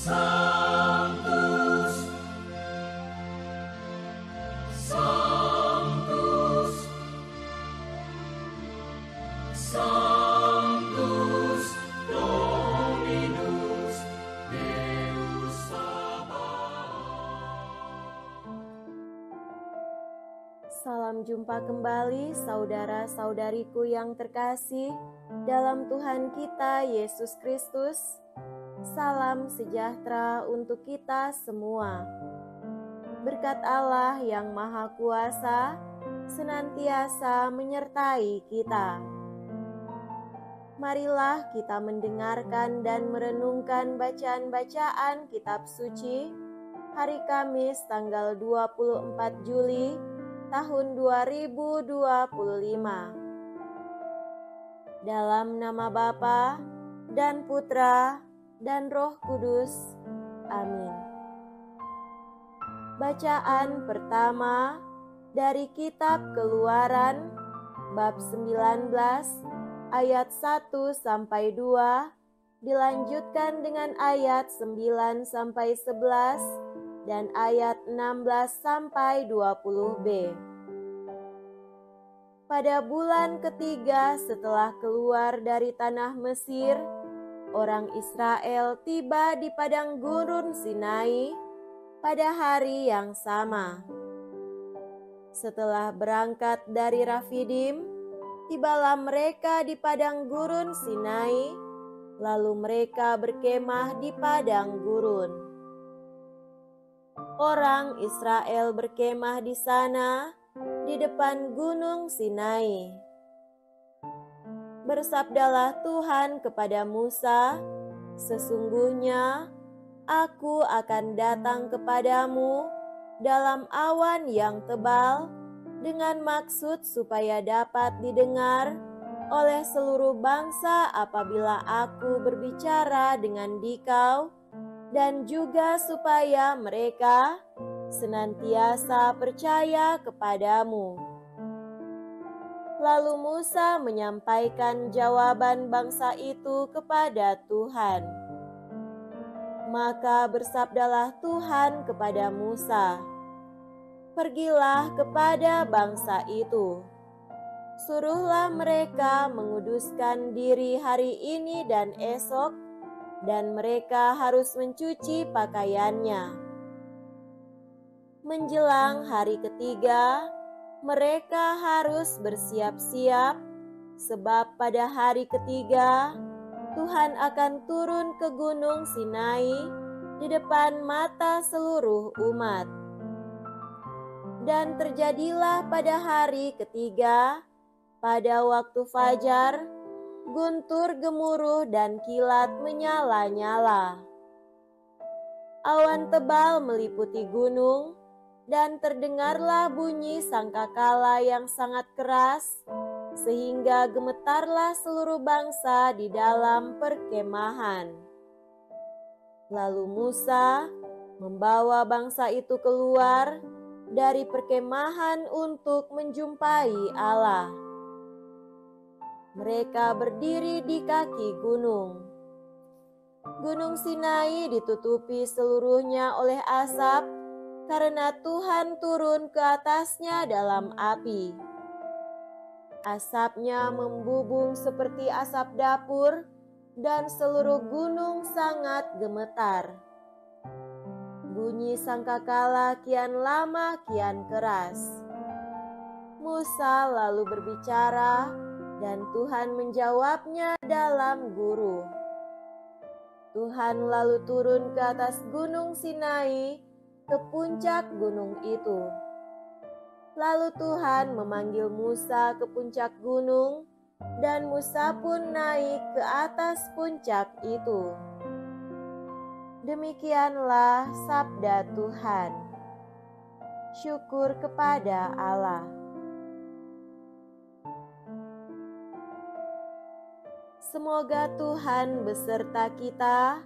Sanctus, Sanctus, Sanctus Dominus Deus Sabaoth. Salam jumpa kembali saudara-saudariku yang terkasih dalam Tuhan kita Yesus Kristus. Salam sejahtera untuk kita semua. Berkat Allah yang Maha Kuasa senantiasa menyertai kita. Marilah kita mendengarkan dan merenungkan bacaan-bacaan kitab suci hari Kamis tanggal 24 Juli tahun 2025. Dalam nama Bapa dan Putra dan Roh Kudus. Amin. Bacaan pertama dari kitab Keluaran bab 19 ayat 1 sampai 2 dilanjutkan dengan ayat 9 sampai 11 dan ayat 16 sampai 20b. Pada bulan ketiga setelah keluar dari tanah Mesir, orang Israel tiba di padang gurun Sinai pada hari yang sama. Setelah berangkat dari Rafidim, tibalah mereka di padang gurun Sinai, lalu mereka berkemah di padang gurun. Orang Israel berkemah di sana, di depan gunung Sinai. Bersabdalah Tuhan kepada Musa, "Sesungguhnya Aku akan datang kepadamu dalam awan yang tebal dengan maksud supaya dapat didengar oleh seluruh bangsa apabila Aku berbicara dengan dikau, dan juga supaya mereka senantiasa percaya kepadamu." Lalu Musa menyampaikan jawaban bangsa itu kepada Tuhan. Maka bersabdalah Tuhan kepada Musa, "Pergilah kepada bangsa itu, suruhlah mereka menguduskan diri hari ini dan esok, dan mereka harus mencuci pakaiannya. Menjelang hari ketiga, mereka harus bersiap-siap, sebab pada hari ketiga Tuhan akan turun ke gunung Sinai di depan mata seluruh umat. Dan terjadilah pada hari ketiga, pada waktu fajar, guntur gemuruh dan kilat menyala-nyala. Awan tebal meliputi gunung, dan terdengarlah bunyi sangkakala yang sangat keras, sehingga gemetarlah seluruh bangsa di dalam perkemahan. Lalu Musa membawa bangsa itu keluar dari perkemahan untuk menjumpai Allah. Mereka berdiri di kaki gunung. Gunung Sinai ditutupi seluruhnya oleh asap, karena Tuhan turun ke atasnya dalam api. Asapnya membubung seperti asap dapur, dan seluruh gunung sangat gemetar. Bunyi sangkakala kian lama kian keras. Musa lalu berbicara, dan Tuhan menjawabnya dalam guru. Tuhan lalu turun ke atas gunung Sinai, ke puncak gunung itu. Lalu Tuhan memanggil Musa ke puncak gunung, dan Musa pun naik ke atas puncak itu. Demikianlah sabda Tuhan. Syukur kepada Allah. Semoga Tuhan beserta kita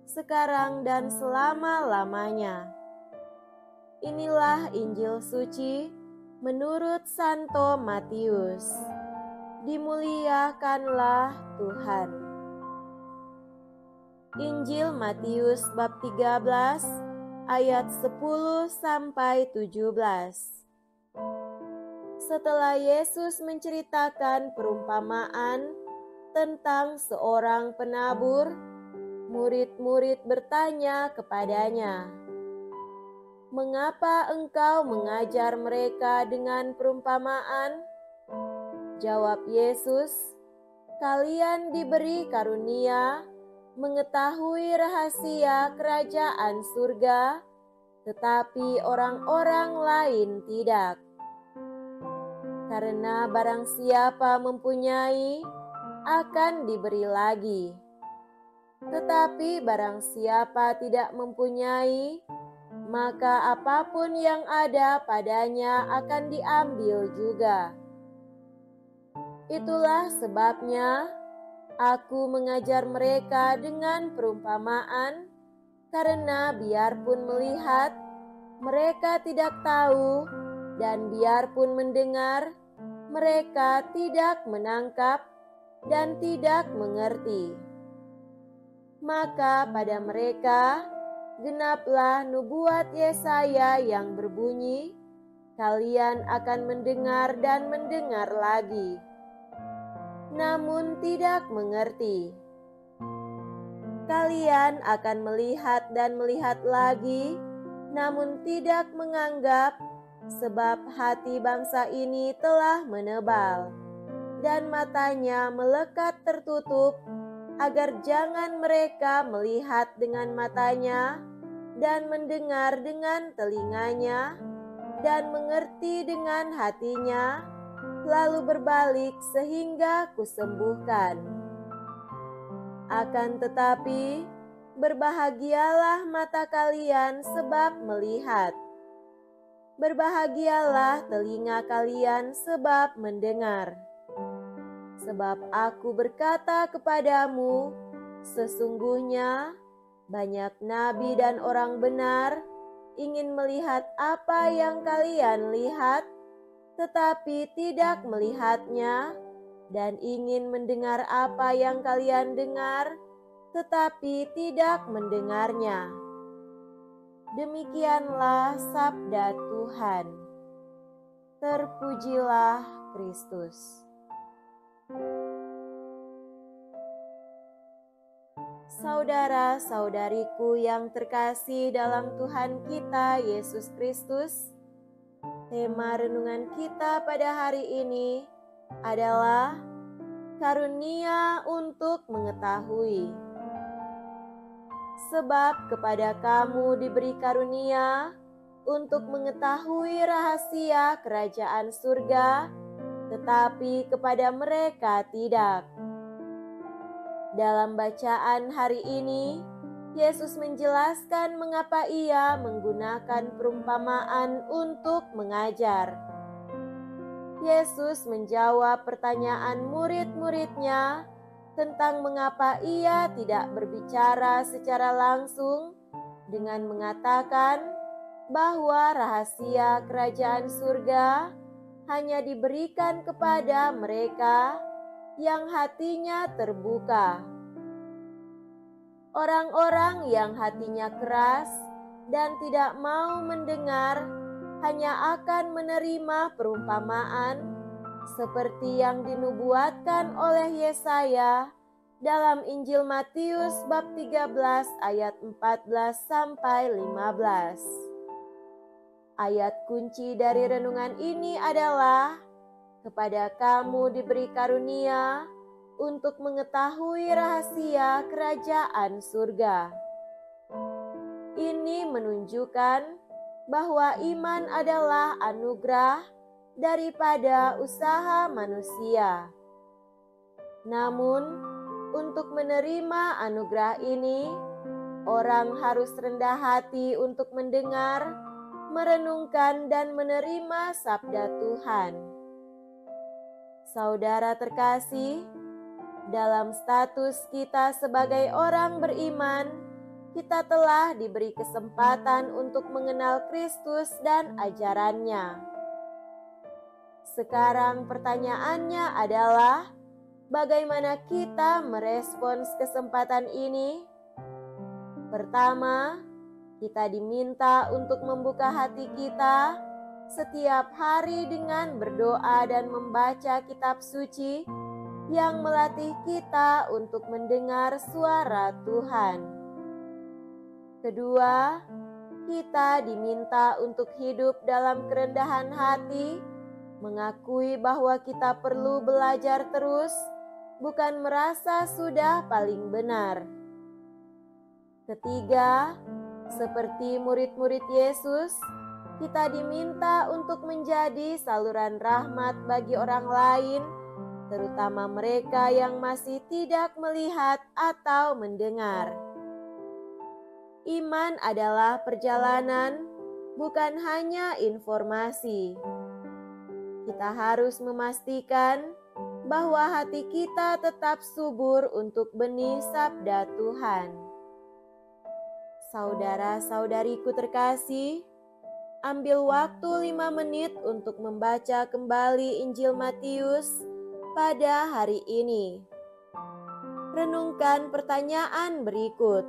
sekarang dan selama-lamanya. Inilah Injil suci menurut Santo Matius. Dimuliakanlah Tuhan. Injil Matius bab 13 ayat 10-17. Setelah Yesus menceritakan perumpamaan tentang seorang penabur, murid-murid bertanya kepadanya, "Mengapa engkau mengajar mereka dengan perumpamaan?" Jawab Yesus, "Kalian diberi karunia mengetahui rahasia kerajaan surga, tetapi orang-orang lain tidak. Karena barang siapa mempunyai, akan diberi lagi. Tetapi barang siapa tidak mempunyai, maka apapun yang ada padanya akan diambil juga. Itulah sebabnya Aku mengajar mereka dengan perumpamaan, karena biarpun melihat, mereka tidak tahu, dan biarpun mendengar, mereka tidak menangkap dan tidak mengerti. Maka pada mereka genaplah nubuat Yesaya yang berbunyi, "Kalian akan mendengar dan mendengar lagi, namun tidak mengerti. Kalian akan melihat dan melihat lagi, namun tidak menganggap, sebab hati bangsa ini telah menebal, dan matanya melekat tertutup, agar jangan mereka melihat dengan matanya, dan mendengar dengan telinganya, dan mengerti dengan hatinya, lalu berbalik sehingga kusembuhkan. Akan tetapi, berbahagialah mata kalian sebab melihat. Berbahagialah telinga kalian sebab mendengar. Sebab aku berkata kepadamu, sesungguhnya banyak nabi dan orang benar ingin melihat apa yang kalian lihat, tetapi tidak melihatnya, dan ingin mendengar apa yang kalian dengar, tetapi tidak mendengarnya. Demikianlah sabda Tuhan. Terpujilah Kristus. Saudara-saudariku yang terkasih dalam Tuhan kita Yesus Kristus, tema renungan kita pada hari ini adalah karunia untuk mengetahui. Sebab kepada kamu diberi karunia untuk mengetahui rahasia kerajaan surga, tetapi kepada mereka tidak. Dalam bacaan hari ini, Yesus menjelaskan mengapa Ia menggunakan perumpamaan untuk mengajar. Yesus menjawab pertanyaan murid-muridnya tentang mengapa Ia tidak berbicara secara langsung dengan mengatakan bahwa rahasia kerajaan surga hanya diberikan kepada mereka yang hatinya terbuka. Orang-orang yang hatinya keras dan tidak mau mendengar hanya akan menerima perumpamaan seperti yang dinubuatkan oleh Yesaya dalam Injil Matius bab 13 ayat 14-15. Ayat kunci dari renungan ini adalah, kepada kamu diberi karunia untuk mengetahui rahasia kerajaan surga. Ini menunjukkan bahwa iman adalah anugerah daripada usaha manusia. Namun, untuk menerima anugerah ini, orang harus rendah hati untuk mendengar, merenungkan, dan menerima sabda Tuhan. Saudara terkasih, dalam status kita sebagai orang beriman, kita telah diberi kesempatan untuk mengenal Kristus dan ajarannya. Sekarang pertanyaannya adalah, bagaimana kita merespons kesempatan ini? Pertama, kita diminta untuk membuka hati kita setiap hari dengan berdoa dan membaca kitab suci yang melatih kita untuk mendengar suara Tuhan. Kedua, kita diminta untuk hidup dalam kerendahan hati, mengakui bahwa kita perlu belajar terus, bukan merasa sudah paling benar. Ketiga, seperti murid-murid Yesus, kita diminta untuk menjadi saluran rahmat bagi orang lain, terutama mereka yang masih tidak melihat atau mendengar. Iman adalah perjalanan, bukan hanya informasi. Kita harus memastikan bahwa hati kita tetap subur untuk benih sabda Tuhan. Saudara-saudariku terkasih, ambil waktu 5 menit untuk membaca kembali Injil Matius pada hari ini. Renungkan pertanyaan berikut.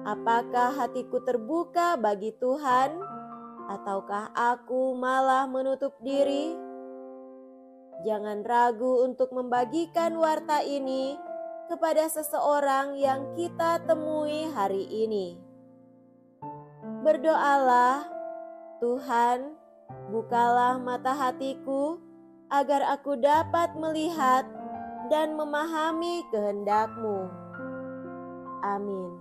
Apakah hatiku terbuka bagi Tuhan, ataukah aku malah menutup diri? Jangan ragu untuk membagikan warta ini kepada seseorang yang kita temui hari ini. Berdoalah, Tuhan, bukalah mata hatiku agar aku dapat melihat dan memahami kehendak-Mu. Amin.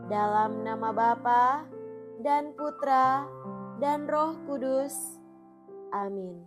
Dalam nama Bapa dan Putra dan Roh Kudus. Amin.